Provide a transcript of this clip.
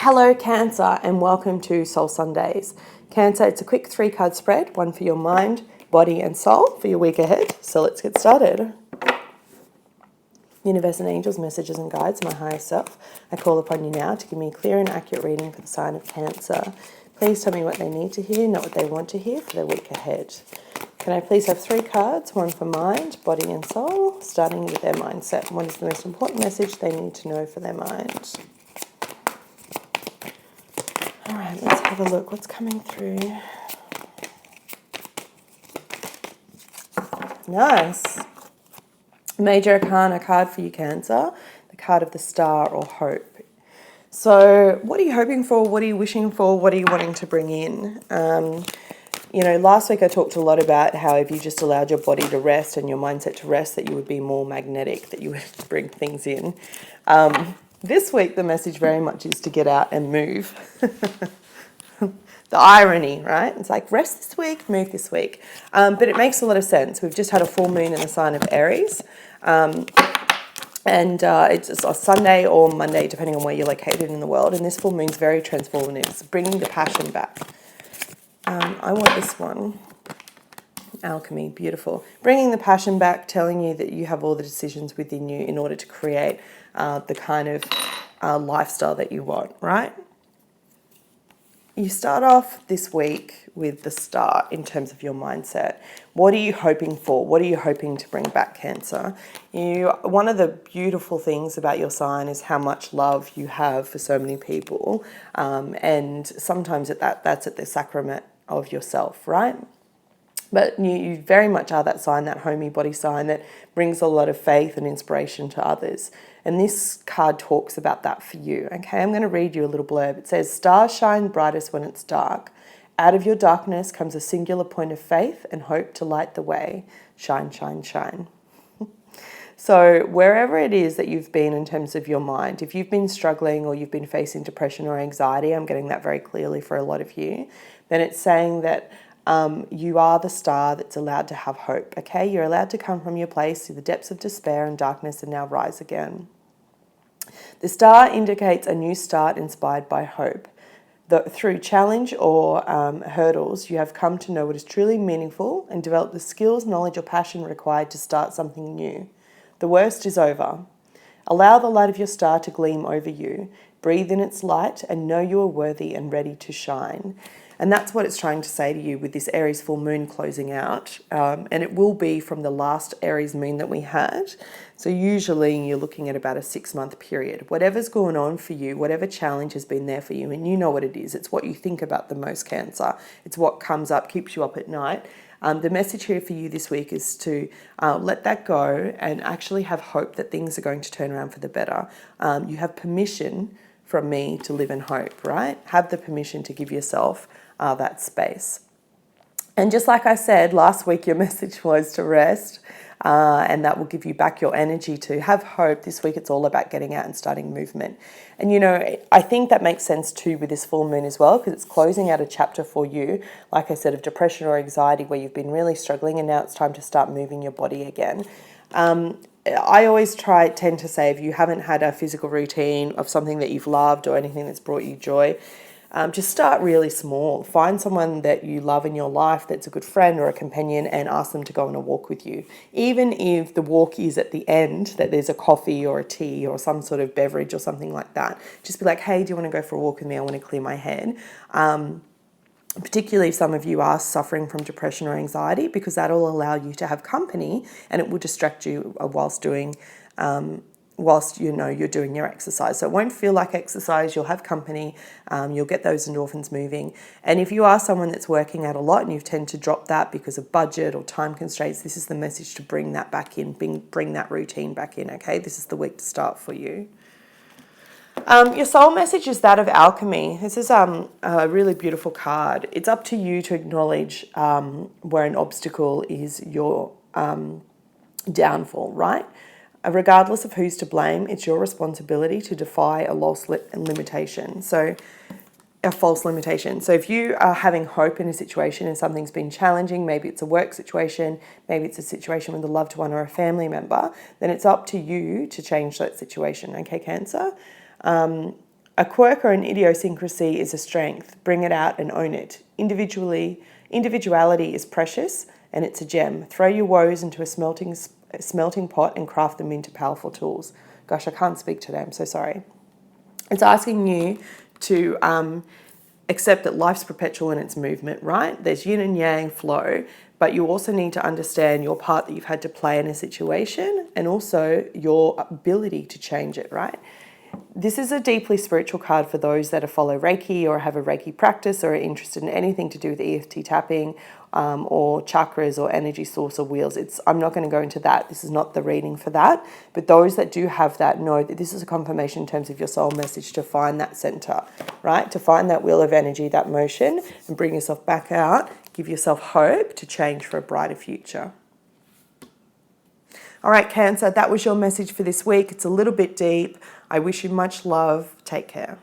Hello Cancer and welcome to Soul Sundays. Cancer, it's a quick 3-card spread, one for your mind, body and soul for your week ahead. So let's get started. Universe and angels, messages and guides, my higher self, I call upon you now to give me a clear and accurate reading for the sign of Cancer. Please tell me what they need to hear, not what they want to hear for their week ahead. Can I please have 3 cards, one for mind, body and soul, starting with their mindset. What is the most important message they need to know for their mind? All right, let's have a look. What's coming through? Nice. Major Arcana card for you, Cancer. The card of the Star or Hope. So what are you hoping for? What are you wishing for? What are you wanting to bring in? Last week I talked a lot about how if you just allowed your body to rest and your mindset to rest, that you would be more magnetic, that you would bring things in. This week, the message very much is to get out and move. The irony, right? It's like rest this week, move this week. But it makes a lot of sense. We've just had a full moon in the sign of Aries. It's a Sunday or Monday, depending on where you're located in the world. And this full moon's very transformative. It's bringing the passion back. I want this one. Alchemy, beautiful. Bringing the passion back, telling you that you have all the decisions within you in order to create the kind of lifestyle that you want, right? You start off this week with the start in terms of your mindset. What are you hoping for? What are you hoping to bring back, Cancer? One of the beautiful things about your sign is how much love you have for so many people. And sometimes that's at the sacrament of yourself, right? But you very much are that sign, that homey body sign that brings a lot of faith and inspiration to others. And this card talks about that for you. Okay, I'm going to read you a little blurb. It says, stars shine brightest when it's dark. Out of your darkness comes a singular point of faith and hope to light the way. Shine, shine, shine. So wherever it is that you've been in terms of your mind, if you've been struggling or you've been facing depression or anxiety, I'm getting that very clearly for a lot of you, then it's saying that you are the star that's allowed to have hope, okay? You're allowed to come from your place to the depths of despair and darkness and now rise again. The star indicates a new start inspired by hope. Through challenge or hurdles, you have come to know what is truly meaningful and develop the skills, knowledge or passion required to start something new. The worst is over. Allow the light of your star to gleam over you. Breathe in its light and know you are worthy and ready to shine. And that's what it's trying to say to you with this Aries full moon closing out. And it will be from the last Aries moon that we had. So usually you're looking at about a 6-month period. Whatever's going on for you, whatever challenge has been there for you, and you know what it is. It's what you think about the most, Cancer. It's what comes up, keeps you up at night. The message here for you this week is to let that go and actually have hope that things are going to turn around for the better. You have permission from me to live in hope, right? Have the permission to give yourself that space. And just like I said, last week your message was to rest, and that will give you back your energy to have hope. This week it's all about getting out and starting movement. And I think that makes sense too with this full moon as well, because it's closing out a chapter for you, like I said, of depression or anxiety where you've been really struggling and now it's time to start moving your body again. I always tend to say, if you haven't had a physical routine of something that you've loved or anything that's brought you joy, just start really small. Find someone that you love in your life that's a good friend or a companion and ask them to go on a walk with you. Even if the walk is at the end, that there's a coffee or a tea or some sort of beverage or something like that. Just be like, hey, do you want to go for a walk with me? I want to clear my head. Particularly if some of you are suffering from depression or anxiety, because that'll allow you to have company and it will distract you whilst doing you're doing your exercise. So it won't feel like exercise, you'll have company, you'll get those endorphins moving. And if you are someone that's working out a lot and you tend to drop that because of budget or time constraints, this is the message to bring that back in, bring that routine back in, okay? This is the week to start for you. Your soul message is that of alchemy. This is a really beautiful card. It's up to you to acknowledge where an obstacle is your downfall, right? Regardless of who's to blame, it's your responsibility to defy a false limitation. So if you are having hope in a situation and something's been challenging, maybe it's a work situation, maybe it's a situation with a loved one or a family member, then it's up to you to change that situation, okay, Cancer? A quirk or an idiosyncrasy is a strength. Bring it out and own it. Individuality is precious and it's a gem. Throw your woes into a smelting pot and craft them into powerful tools. Gosh, I can't speak today. I'm so sorry. It's asking you to accept that life's perpetual in its movement, right? There's yin and yang flow, but you also need to understand your part that you've had to play in a situation and also your ability to change it, right? This is a deeply spiritual card for those that follow Reiki or have a Reiki practice or are interested in anything to do with EFT tapping or chakras or energy source or wheels. I'm not going to go into that. This is not the reading for that. But those that do have that know that this is a confirmation in terms of your soul message to find that center, right? To find that wheel of energy, that motion, and bring yourself back out. Give yourself hope to change for a brighter future. All right, Cancer, that was your message for this week. It's a little bit deep. I wish you much love. Take care.